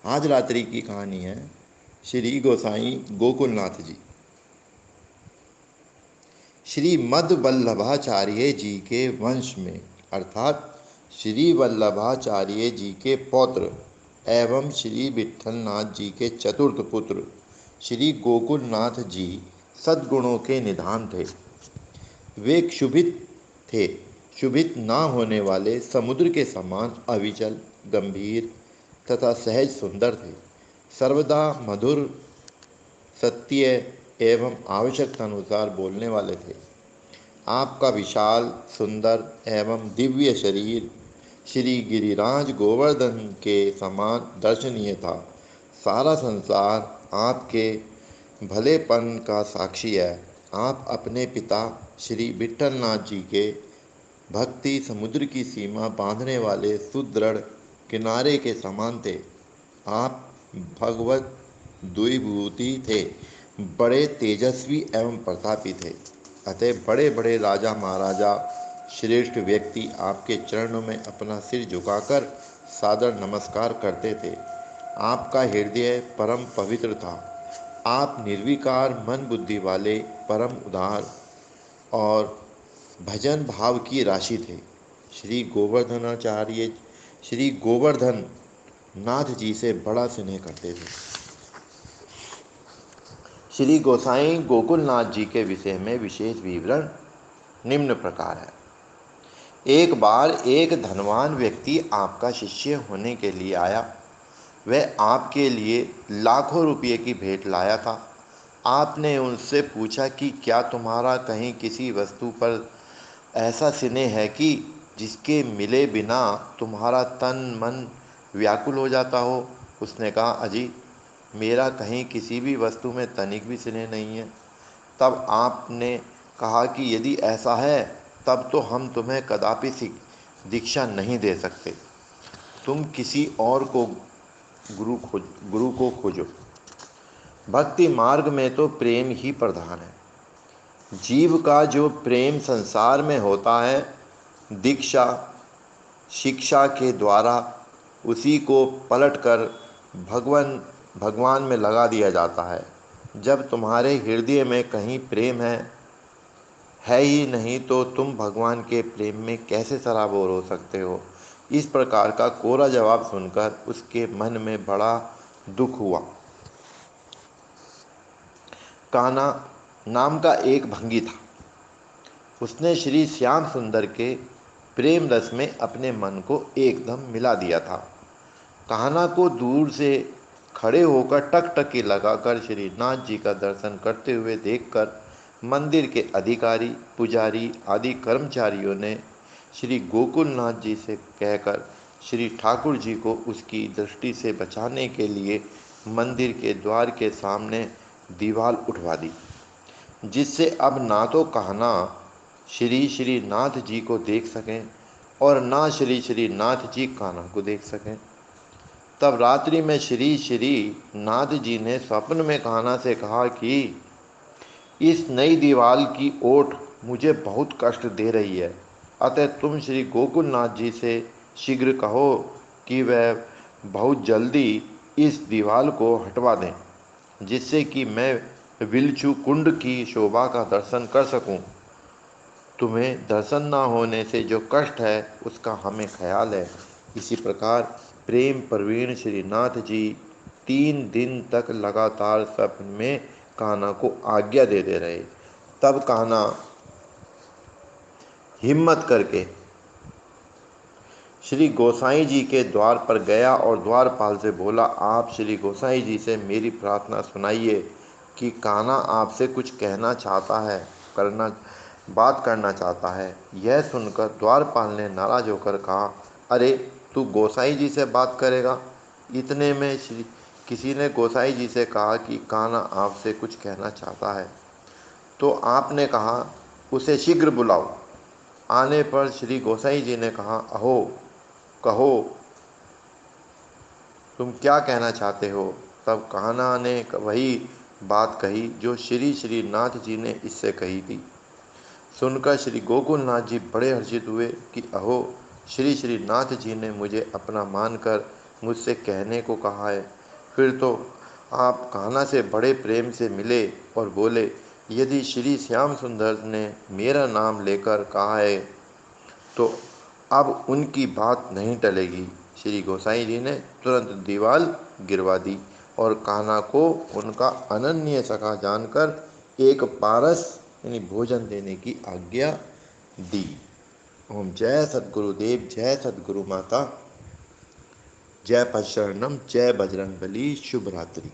आज रात्रि की कहानी है श्री गोसाई गोकुलनाथ जी। श्री मद वल्लभाचार्य जी के वंश में अर्थात श्री वल्लभाचार्य जी के पौत्र एवं श्री विट्ठलनाथ जी के चतुर्थ पुत्र श्री गोकुलनाथ जी सद्गुणों के निधान थे। वे क्षुभित थे। क्षुभित ना होने वाले समुद्र के समान अविचल, गंभीर तथा सहज सुंदर थे। सर्वदा मधुर, सत्य एवं आवश्यकता अनुसार बोलने वाले थे। आपका विशाल, सुंदर एवं दिव्य शरीर श्री गिरिराज गोवर्धन के समान दर्शनीय था। सारा संसार आपके भलेपन का साक्षी है। आप अपने पिता श्री विट्ठलनाथ जी के भक्ति समुद्र की सीमा बांधने वाले सुदृढ़ किनारे के समान थे। आप भगवत द्विभूति थे, बड़े तेजस्वी एवं प्रतापी थे। अतः बड़े बड़े राजा महाराजा, श्रेष्ठ व्यक्ति आपके चरणों में अपना सिर झुकाकर सादर नमस्कार करते थे। आपका हृदय परम पवित्र था। आप निर्विकार मन बुद्धि वाले, परम उदार और भजन भाव की राशि थे। श्री गोवर्धन नाथ जी से बड़ा स्नेह करते थे। श्री गोसाई गोकुलनाथ जी के विषय में विशेष विवरण निम्न प्रकार है। एक बार एक धनवान व्यक्ति आपका शिष्य होने के लिए आया। वह आपके लिए लाखों रुपये की भेंट लाया था। आपने उनसे पूछा कि क्या तुम्हारा कहीं किसी वस्तु पर ऐसा स्नेह है कि जिसके मिले बिना तुम्हारा तन मन व्याकुल हो जाता हो। उसने कहा, अजी, मेरा कहीं किसी भी वस्तु में तनिक भी स्नेह नहीं है। तब आपने कहा कि यदि ऐसा है तब तो हम तुम्हें कदापि दीक्षा नहीं दे सकते। तुम किसी और को गुरु को खोजो। भक्ति मार्ग में तो प्रेम ही प्रधान है। जीव का जो प्रेम संसार में होता है, दीक्षा शिक्षा के द्वारा उसी को पलटकर भगवान में लगा दिया जाता है। जब तुम्हारे हृदय में कहीं प्रेम है ही नहीं तो तुम भगवान के प्रेम में कैसे सराबोर हो सकते हो। इस प्रकार का कोरा जवाब सुनकर उसके मन में बड़ा दुख हुआ। कान्हा नाम का एक भंगी था। उसने श्री श्याम सुंदर के प्रेम रस में अपने मन को एकदम मिला दिया था। कान्हा को दूर से खड़े होकर टकटकी लगाकर श्री नाथ जी का दर्शन करते हुए देखकर मंदिर के अधिकारी, पुजारी आदि कर्मचारियों ने श्री गोकुलनाथ जी से कहकर श्री ठाकुर जी को उसकी दृष्टि से बचाने के लिए मंदिर के द्वार के सामने दीवार उठवा दी, जिससे अब ना तो कान्हा श्री नाथ जी को देख सकें और ना श्री नाथ जी कान्हा को देख सकें। तब रात्रि में श्री नाथ जी ने स्वप्न में कान्हा से कहा कि इस नई दीवार की ओट मुझे बहुत कष्ट दे रही है। अतः तुम श्री गोकुलनाथ जी से शीघ्र कहो कि वह बहुत जल्दी इस दीवार को हटवा दें, जिससे कि मैं विलचू कुंड की शोभा का दर्शन कर सकूं। तुम्हें दर्शन न होने से जो कष्ट है उसका हमें ख्याल है। इसी प्रकार प्रेम प्रवीण श्रीनाथ जी 3 दिन तक लगातार स्वप्न में कान्हा को आज्ञा देते रहे। तब कान्हा हिम्मत करके श्री गोसाई जी के द्वार पर गया और द्वारपाल से बोला, आप श्री गोसाई जी से मेरी प्रार्थना सुनाइए कि कान्हा आपसे कुछ कहना चाहता है, बात करना चाहता है। यह सुनकर द्वारपाल ने नाराज होकर कहा, अरे तू गोसाई जी से बात करेगा। इतने में किसी ने गोसाई जी से कहा कि कान्हा आपसे कुछ कहना चाहता है। तो आपने कहा, उसे शीघ्र बुलाओ। आने पर श्री गोसाई जी ने कहा, अहो, कहो तुम क्या कहना चाहते हो। तब कान्हा ने वही बात कही जो श्री नाथ जी ने इससे कही थी। सुनकर श्री गोकुलनाथ जी बड़े हर्षित हुए कि अहो, श्री नाथ जी ने मुझे अपना मानकर मुझसे कहने को कहा है। फिर तो आप कान्हा से बड़े प्रेम से मिले और बोले, यदि श्री श्याम सुंदर ने मेरा नाम लेकर कहा है तो अब उनकी बात नहीं टलेगी। श्री गोसाई जी ने तुरंत दीवाल गिरवा दी और कान्हा को उनका अनन्य सखा जानकर एक पारस यानी भोजन देने की आज्ञा दी। ओम जय सद्गुरुदेव, जय सद्गुरु माता, जय पशरणम, जय बजरंगबली। शुभ रात्रि।